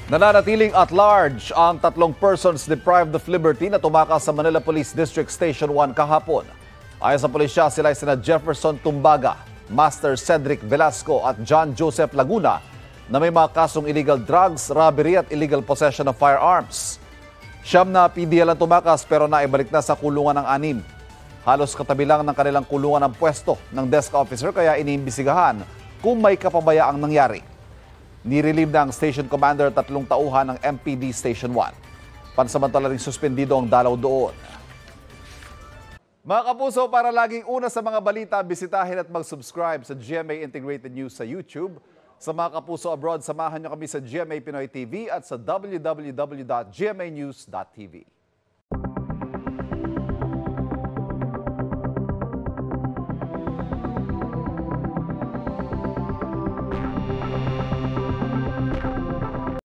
Nananatiling at large ang tatlong persons deprived of liberty na tumakas sa Manila Police District Station 1 kahapon. Ayon sa pulisya, sila ay sina Jefferson Tumbaga, Master Cedric Velasco at John Joseph Laguna na may mga kasong illegal drugs, robbery at illegal possession of firearms. Siyam na PDL ang tumakas pero naibalik na sa kulungan ng 6. Halos katabi lang ng kanilang kulungan ng pwesto ng desk officer kaya iniimbisigahan kung may kapabayaang nangyari. Nirelieve na ang station commander at 3 tauhan ng MPD Station 1. Pansamantala ring suspendido ang dalaw doon. Mga kapuso, para laging una sa mga balita, bisitahin at mag-subscribe sa GMA Integrated News sa YouTube. Sa mga kapuso abroad, samahan niyo kami sa GMA Pinoy TV at sa www.gmanews.tv.